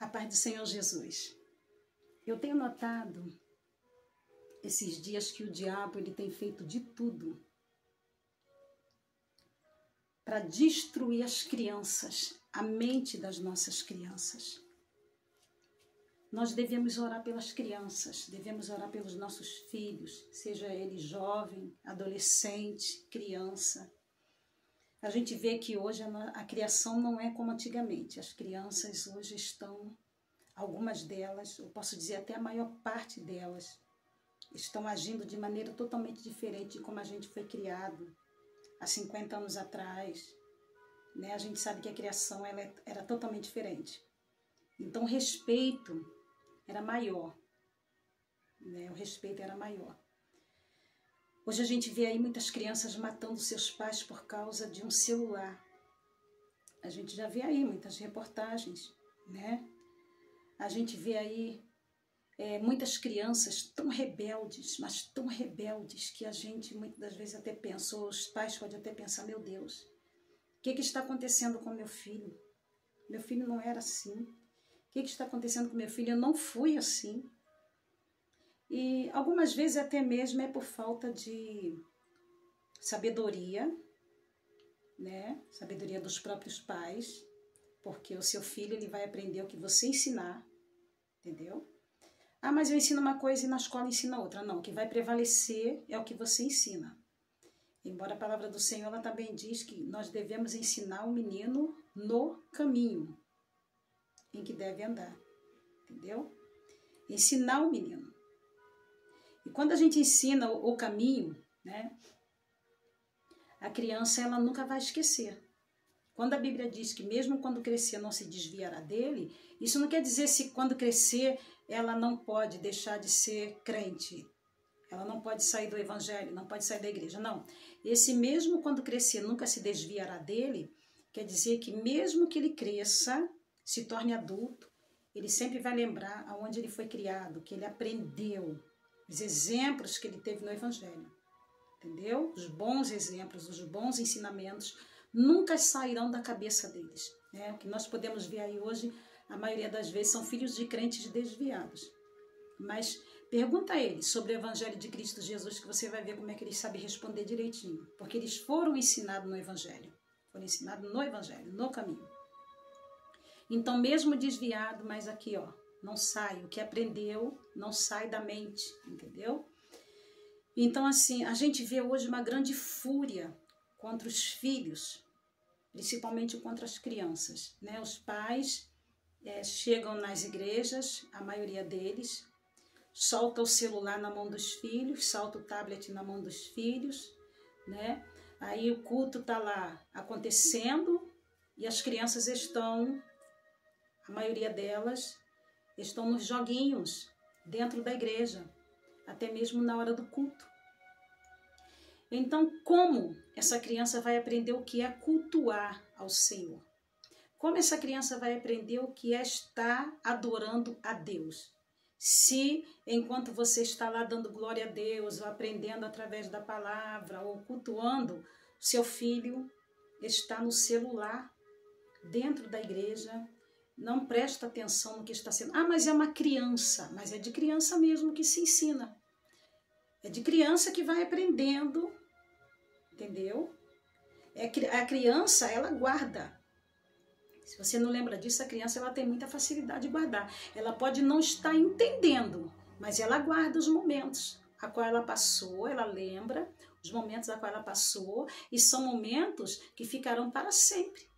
A paz do Senhor Jesus. Eu tenho notado esses dias que o diabo ele tem feito de tudo para destruir as crianças, a mente das nossas crianças. Nós devemos orar pelas crianças, devemos orar pelos nossos filhos, seja ele jovem, adolescente, criança. A gente vê que hoje a criação não é como antigamente. As crianças hoje estão, algumas delas, eu posso dizer até a maior parte delas, estão agindo de maneira totalmente diferente de como a gente foi criado há 50 anos atrás. Né? A gente sabe que a criação ela era totalmente diferente. Então o respeito era maior. Né? O respeito era maior. Hoje a gente vê aí muitas crianças matando seus pais por causa de um celular. A gente já vê aí muitas reportagens, né? A gente vê aí muitas crianças tão rebeldes, mas tão rebeldes, que a gente muitas das vezes até pensa, ou os pais podem até pensar, meu Deus, o que está acontecendo com meu filho? Meu filho não era assim. O que está acontecendo com meu filho? Eu não fui assim. E algumas vezes até mesmo é por falta de sabedoria, né? Sabedoria dos próprios pais, porque o seu filho ele vai aprender o que você ensinar, entendeu? Ah, mas eu ensino uma coisa e na escola ensina outra. Não, o que vai prevalecer é o que você ensina. Embora a palavra do Senhor ela também diz que nós devemos ensinar o menino no caminho em que deve andar, entendeu? Ensinar o menino. E quando a gente ensina o caminho, né, a criança ela nunca vai esquecer. Quando a Bíblia diz que mesmo quando crescer não se desviará dele, isso não quer dizer se quando crescer ela não pode deixar de ser crente. Ela não pode sair do evangelho, não pode sair da igreja, não. Esse mesmo quando crescer nunca se desviará dele, quer dizer que mesmo que ele cresça, se torne adulto, ele sempre vai lembrar aonde ele foi criado, que ele aprendeu, os exemplos que ele teve no evangelho, entendeu? Os bons exemplos, os bons ensinamentos nunca sairão da cabeça deles. Né? O que nós podemos ver aí hoje, a maioria das vezes são filhos de crentes desviados. Mas pergunta a eles sobre o evangelho de Cristo Jesus, que você vai ver como é que eles sabem responder direitinho. Porque eles foram ensinados no evangelho. Foram ensinados no evangelho, no caminho. Então, mesmo desviado, mas aqui, ó, não sai. O que aprendeu não sai da mente, entendeu? Então, assim, a gente vê hoje uma grande fúria contra os filhos, principalmente contra as crianças, né? Os pais chegam nas igrejas, a maioria deles, solta o celular na mão dos filhos, solta o tablet na mão dos filhos, né? Aí o culto tá lá acontecendo e as crianças estão, a maioria delas, estão nos joguinhos dentro da igreja, até mesmo na hora do culto. Então, como essa criança vai aprender o que é cultuar ao Senhor? Como essa criança vai aprender o que é estar adorando a Deus? Se, enquanto você está lá dando glória a Deus, ou aprendendo através da palavra, ou cultuando, seu filho está no celular, dentro da igreja, não presta atenção no que está sendo. Ah, mas é uma criança. Mas é de criança mesmo que se ensina. É de criança que vai aprendendo, entendeu? A criança, ela guarda. Se você não lembra disso, a criança ela tem muita facilidade de guardar. Ela pode não estar entendendo, mas ela guarda os momentos a qual ela passou, ela lembra os momentos a qual ela passou, e são momentos que ficarão para sempre.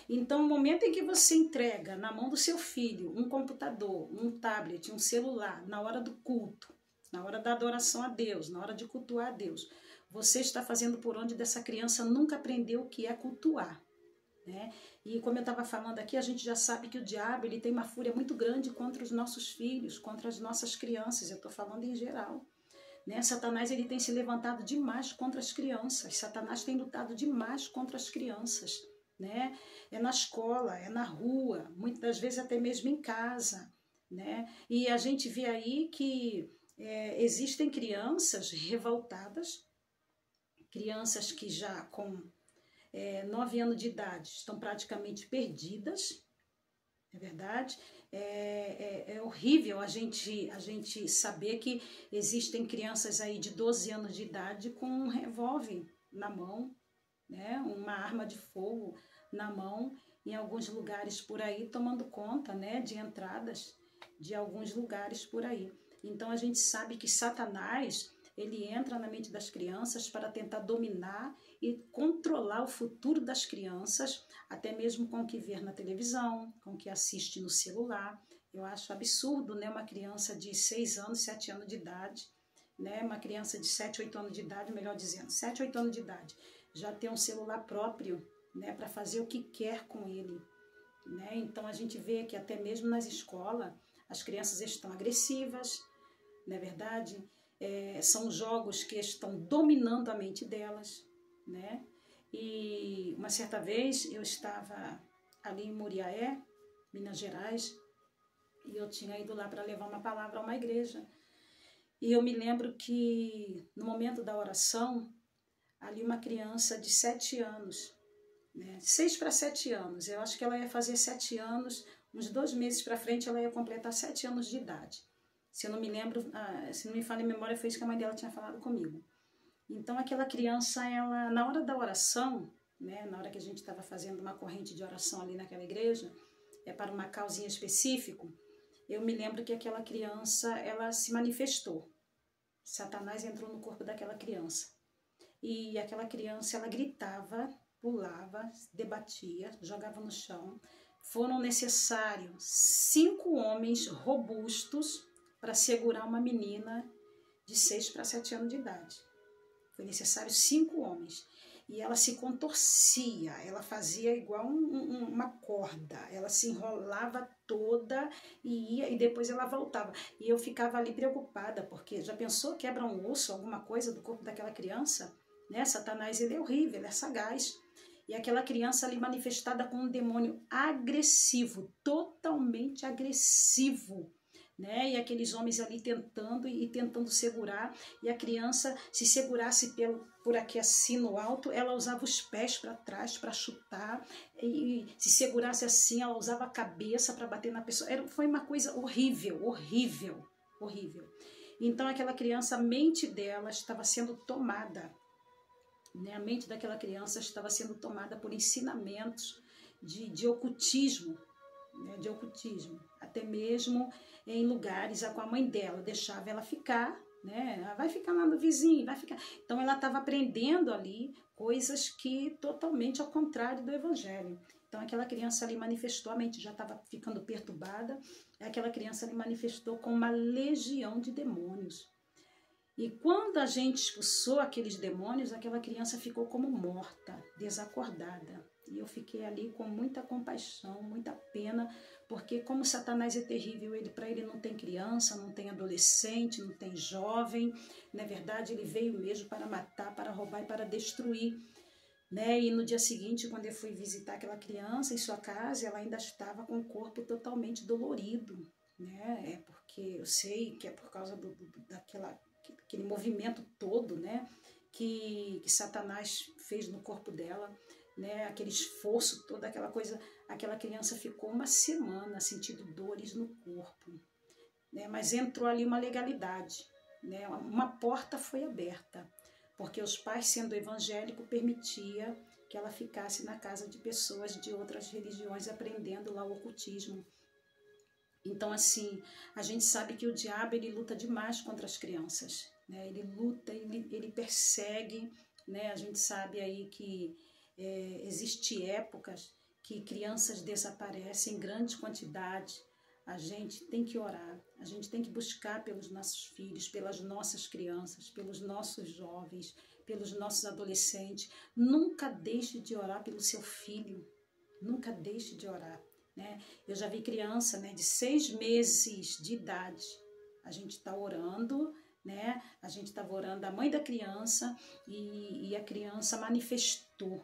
Então, o momento em que você entrega na mão do seu filho um computador, um tablet, um celular, na hora do culto, na hora da adoração a Deus, na hora de cultuar a Deus, você está fazendo por onde dessa criança nunca aprendeu o que é cultuar. Né? E como eu estava falando aqui, a gente já sabe que o diabo ele tem uma fúria muito grande contra os nossos filhos, contra as nossas crianças, eu estou falando em geral. Né? Satanás ele tem se levantado demais contra as crianças, Satanás tem lutado demais contra as crianças. Né? É na escola, é na rua, muitas das vezes até mesmo em casa. Né? E a gente vê aí que existem crianças revoltadas, crianças que já com 9 anos de idade estão praticamente perdidas, não é verdade? É horrível a gente saber que existem crianças aí de 12 anos de idade com um revólver na mão, né? Uma arma de fogo na mão, em alguns lugares por aí, tomando conta, né, de entradas de alguns lugares por aí. Então a gente sabe que Satanás, ele entra na mente das crianças para tentar dominar e controlar o futuro das crianças, até mesmo com o que vê na televisão, com o que assiste no celular. Eu acho absurdo, né, uma criança de 6 anos, 7 anos de idade, né, uma criança de 7, 8 anos de idade, melhor dizendo, 7, 8 anos de idade, já ter um celular próprio, né, para fazer o que quer com ele, né? Então a gente vê que até mesmo nas escolas as crianças estão agressivas, não é verdade? São jogos que estão dominando a mente delas, né? E uma certa vez eu estava ali em Muriaé, Minas Gerais, e eu tinha ido lá para levar uma palavra a uma igreja. E eu me lembro que no momento da oração, ali uma criança de 7 anos, né, 6 para 7 anos, eu acho que ela ia fazer 7 anos, uns 2 meses para frente ela ia completar 7 anos de idade. Se eu não me lembro, se não me falha a memória, foi isso que a mãe dela tinha falado comigo. Então aquela criança, ela, na hora da oração, né, na hora que a gente estava fazendo uma corrente de oração ali naquela igreja, para uma causinha específica, eu me lembro que aquela criança, ela se manifestou. Satanás entrou no corpo daquela criança. E aquela criança, ela gritava, pulava, debatia, jogava no chão. Foram necessários 5 homens robustos para segurar uma menina de 6 para 7 anos de idade. Foi necessário 5 homens. E ela se contorcia, ela fazia igual uma corda, ela se enrolava toda e ia, e depois ela voltava. E eu ficava ali preocupada, porque já pensou, quebra um osso, alguma coisa do corpo daquela criança? Né? Satanás, ele é horrível, ele é sagaz. E aquela criança ali manifestada com um demônio agressivo, totalmente agressivo, né? E aqueles homens ali tentando segurar, e a criança, se segurasse por aqui assim no alto, ela usava os pés para trás para chutar, e se segurasse assim, ela usava a cabeça para bater na pessoa. Foi uma coisa horrível, horrível, horrível. Então aquela criança, a mente dela estava sendo tomada, né? A mente daquela criança estava sendo tomada por ensinamentos de ocultismo, né? De ocultismo, até mesmo em lugares a qual a mãe dela deixava ela ficar, né? Ela vai ficar lá no vizinho, vai ficar. Então ela estava aprendendo ali coisas que totalmente ao contrário do evangelho. Então aquela criança ali manifestou, a mente já estava ficando perturbada, aquela criança ali manifestou com uma legião de demônios. E quando a gente expulsou aqueles demônios, aquela criança ficou como morta, desacordada. E eu fiquei ali com muita compaixão, muita pena, porque como Satanás é terrível, para ele não tem criança, não tem adolescente, não tem jovem. Na verdade, ele veio mesmo para matar, para roubar e para destruir. Né? E no dia seguinte, quando eu fui visitar aquela criança em sua casa, ela ainda estava com o corpo totalmente dolorido. Né? Porque eu sei que é por causa daquele movimento todo, né, que Satanás fez no corpo dela, né, aquele esforço, toda aquela coisa. Aquela criança ficou uma semana sentindo dores no corpo, né, mas entrou ali uma legalidade, né, uma porta foi aberta, porque os pais, sendo evangélicos, permitia que ela ficasse na casa de pessoas de outras religiões aprendendo lá o ocultismo. Então, assim, a gente sabe que o diabo, ele luta demais contra as crianças, né? Ele luta, ele persegue, né? A gente sabe aí que existe épocas que crianças desaparecem em grande quantidade. A gente tem que orar, a gente tem que buscar pelos nossos filhos, pelas nossas crianças, pelos nossos jovens, pelos nossos adolescentes. Nunca deixe de orar pelo seu filho, nunca deixe de orar. Né? Eu já vi criança, né, de 6 meses de idade, a gente está orando, né? A gente estava orando a mãe da criança e a criança manifestou,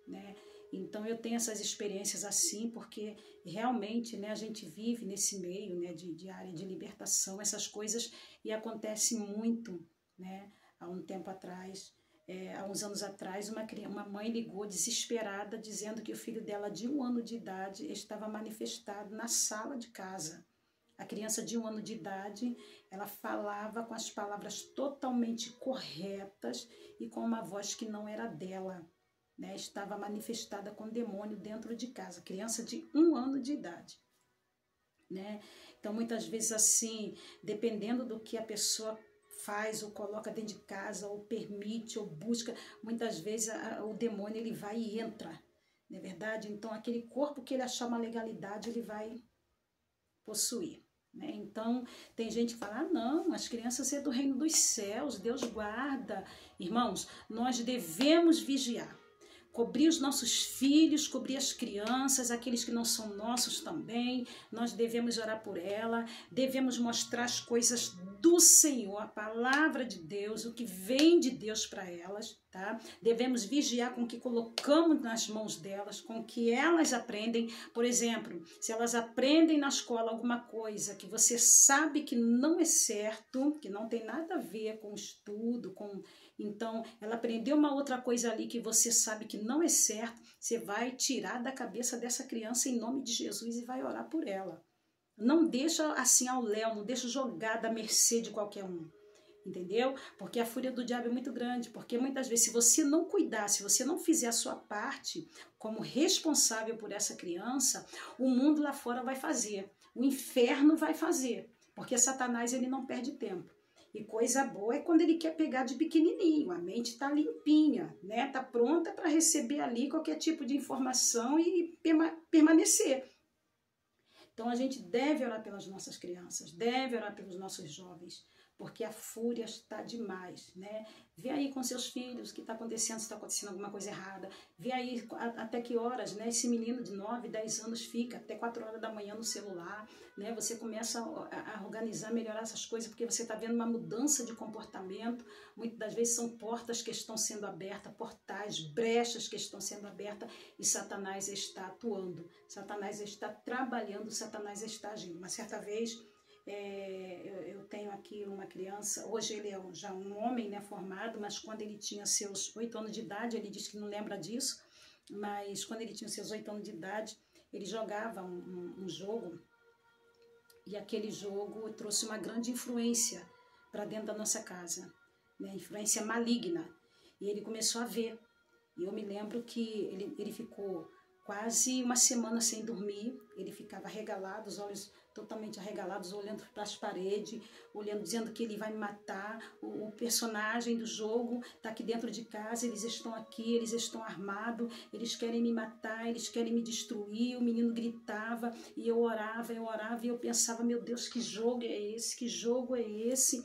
né? Então eu tenho essas experiências assim, porque realmente, né, a gente vive nesse meio, né, de área de libertação, essas coisas, e acontece muito, né? Há um tempo atrás, há uns anos atrás, uma mãe ligou desesperada, dizendo que o filho dela de 1 ano de idade estava manifestado na sala de casa. A criança de 1 ano de idade, ela falava com as palavras totalmente corretas e com uma voz que não era dela, né? Estava manifestada com demônio dentro de casa, criança de 1 ano de idade, né? Então, muitas vezes assim, dependendo do que a pessoa faz ou coloca dentro de casa, ou permite, ou busca, muitas vezes o demônio ele vai e entra, não é verdade? Então, aquele corpo que ele achar uma legalidade, ele vai possuir, né? Então, tem gente que fala, ah, não, as crianças é do reino dos céus, Deus guarda. Irmãos, nós devemos vigiar, cobrir os nossos filhos, cobrir as crianças, aqueles que não são nossos também. Nós devemos orar por ela, devemos mostrar as coisas do Senhor, a palavra de Deus, o que vem de Deus para elas, tá? Devemos vigiar com o que colocamos nas mãos delas, com o que elas aprendem. Por exemplo, se elas aprendem na escola alguma coisa que você sabe que não é certo, que não tem nada a ver com estudo, então, ela aprendeu uma outra coisa ali que você sabe que não é certo, você vai tirar da cabeça dessa criança em nome de Jesus e vai orar por ela. Não deixa assim ao léu, não deixa jogada à mercê de qualquer um, entendeu? Porque a fúria do diabo é muito grande, porque muitas vezes se você não cuidar, se você não fizer a sua parte como responsável por essa criança, o mundo lá fora vai fazer, o inferno vai fazer, porque Satanás ele não perde tempo. E coisa boa é quando ele quer pegar de pequenininho, a mente está limpinha, né? Está pronta para receber ali qualquer tipo de informação e permanecer. Então a gente deve orar pelas nossas crianças, deve orar pelos nossos jovens, porque a fúria está demais, né? Vê aí com seus filhos o que está acontecendo, se está acontecendo alguma coisa errada. Vê aí até que horas, né? Esse menino de 9, 10 anos fica até 4 horas da manhã no celular, né? Você começa a organizar, melhorar essas coisas, porque você está vendo uma mudança de comportamento. Muitas das vezes são portas que estão sendo abertas, portais, brechas que estão sendo abertas, e Satanás está atuando. Satanás está trabalhando, Satanás está agindo. Uma certa vez, eu tenho aqui uma criança, hoje ele é já um homem, né, formado, mas quando ele tinha seus 8 anos de idade, ele disse que não lembra disso, mas quando ele tinha seus 8 anos de idade, ele jogava um jogo, e aquele jogo trouxe uma grande influência para dentro da nossa casa, né, influência maligna, e ele começou a ver, e eu me lembro que ele ficou quase uma semana sem dormir, ele ficava arregalado, os olhos totalmente arregalados, olhando para as paredes, olhando, dizendo que ele vai me matar, o personagem do jogo está aqui dentro de casa, eles estão aqui, eles estão armados, eles querem me matar, eles querem me destruir. O menino gritava e eu orava e eu pensava, meu Deus, que jogo é esse? Que jogo é esse?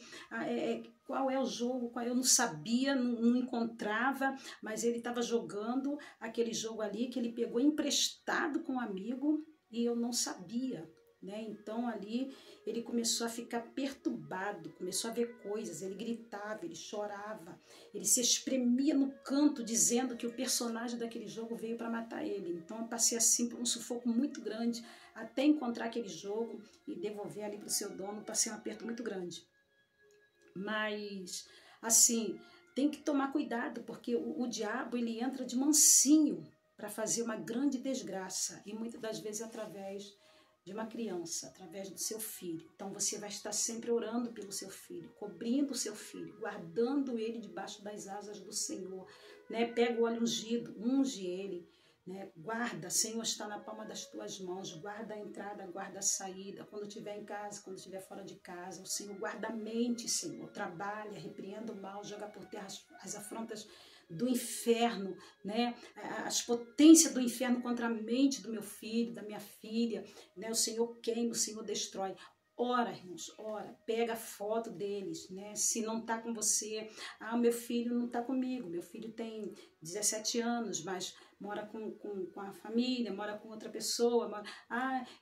Qual é o jogo? Eu não sabia, não encontrava, mas ele estava jogando aquele jogo ali que ele pegou emprestado com um amigo e eu não sabia, né? Então ali ele começou a ficar perturbado, começou a ver coisas, ele gritava, ele chorava, ele se espremia no canto dizendo que o personagem daquele jogo veio para matar ele. Então eu passei assim por um sufoco muito grande até encontrar aquele jogo e devolver ali para o seu dono. Passei um aperto muito grande. Mas, assim, tem que tomar cuidado, porque o diabo ele entra de mansinho para fazer uma grande desgraça, e muitas das vezes através de uma criança, através do seu filho. Então você vai estar sempre orando pelo seu filho, cobrindo o seu filho, guardando ele debaixo das asas do Senhor, né? Pega o óleo ungido, unge ele, né? Guarda, Senhor, está na palma das tuas mãos, guarda a entrada, guarda a saída, quando estiver em casa, quando estiver fora de casa, o Senhor guarda a mente, Senhor, trabalha, repreenda o mal, joga por terra as afrontas do inferno, né? As potências do inferno contra a mente do meu filho, da minha filha, né? O Senhor queima, o Senhor destrói. Ora, irmãos, ora, pega a foto deles, né? Se não está com você, meu filho não está comigo, meu filho tem 17 anos, mas mora com a família, mora com outra pessoa,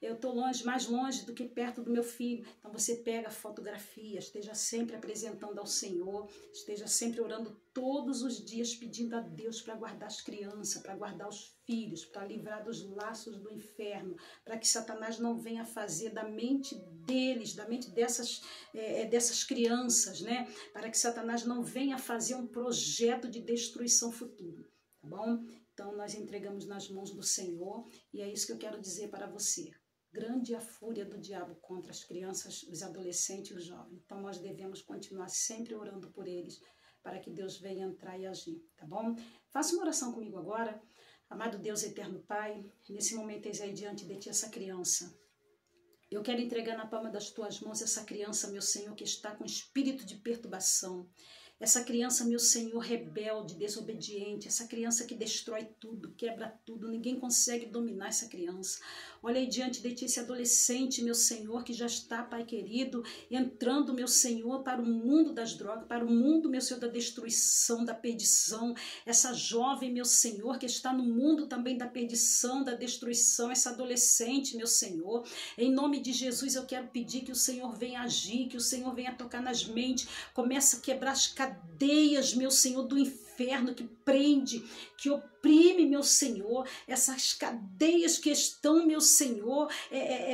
eu estou longe, mais longe do que perto do meu filho. Então você pega a fotografia, esteja sempre apresentando ao Senhor, esteja sempre orando todos os dias, pedindo a Deus para guardar as crianças, para guardar os filhos, para livrar dos laços do inferno, para que Satanás não venha fazer da mente deles, da mente dessas crianças, né? Para que Satanás não venha fazer um projeto de destruição futura, tá bom? Então, nós entregamos nas mãos do Senhor e é isso que eu quero dizer para você. Grande é a fúria do diabo contra as crianças, os adolescentes e os jovens. Então, nós devemos continuar sempre orando por eles para que Deus venha entrar e agir, tá bom? Faça uma oração comigo agora. Amado Deus, eterno Pai, nesse momento eis aí diante de Ti essa criança. Eu quero entregar na palma das Tuas mãos essa criança, meu Senhor, que está com espírito de perturbação. Essa criança, meu Senhor, rebelde, desobediente, essa criança que destrói tudo, quebra tudo, ninguém consegue dominar essa criança. Olha aí diante de Ti esse adolescente, meu Senhor, que já está, Pai querido, entrando, meu Senhor, para o mundo das drogas, para o mundo, meu Senhor, da destruição, da perdição. Essa jovem, meu Senhor, que está no mundo também da perdição, da destruição, essa adolescente, meu Senhor. Em nome de Jesus, eu quero pedir que o Senhor venha agir, que o Senhor venha tocar nas mentes, começa a quebrar as cadeias, meu Senhor, do inferno que prende, que oprime, meu Senhor, essas cadeias que estão, meu Senhor,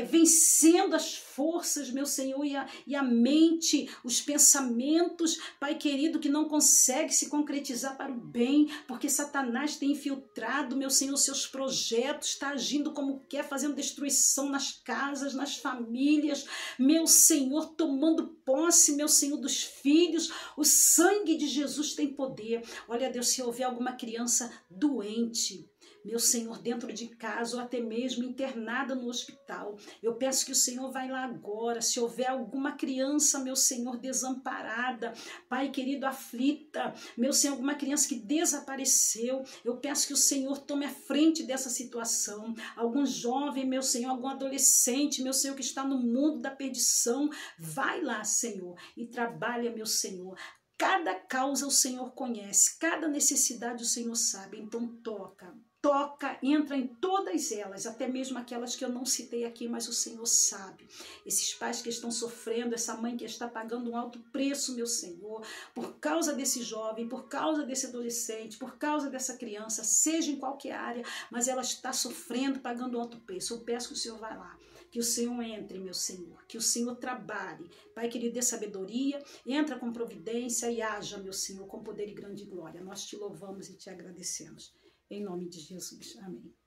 vencendo as forças, meu Senhor, e a mente, os pensamentos, Pai querido, que não consegue se concretizar para o bem, porque Satanás tem infiltrado, meu Senhor, seus projetos, está agindo como quer, fazendo destruição nas casas, nas famílias, meu Senhor, tomando posse, meu Senhor, dos filhos. O sangue de Jesus tem poder. Olha, Deus, se houver alguma criança doente, meu Senhor, dentro de casa ou até mesmo internada no hospital, eu peço que o Senhor vai lá agora. Se houver alguma criança, meu Senhor, desamparada, Pai querido, aflita, meu Senhor, alguma criança que desapareceu, eu peço que o Senhor tome a frente dessa situação. Algum jovem, meu Senhor, algum adolescente, meu Senhor, que está no mundo da perdição, vai lá, Senhor, e trabalha, meu Senhor. Cada causa o Senhor conhece, cada necessidade o Senhor sabe, então toca, entra em todas elas, até mesmo aquelas que eu não citei aqui, mas o Senhor sabe. Esses pais que estão sofrendo, essa mãe que está pagando um alto preço, meu Senhor, por causa desse jovem, por causa desse adolescente, por causa dessa criança, seja em qualquer área, mas ela está sofrendo, pagando um alto preço. Eu peço que o Senhor vá lá, que o Senhor entre, meu Senhor, que o Senhor trabalhe, Pai querido, dê sabedoria, entra com providência e haja, meu Senhor, com poder e grande glória. Nós te louvamos e te agradecemos. Em nome de Jesus. Amém.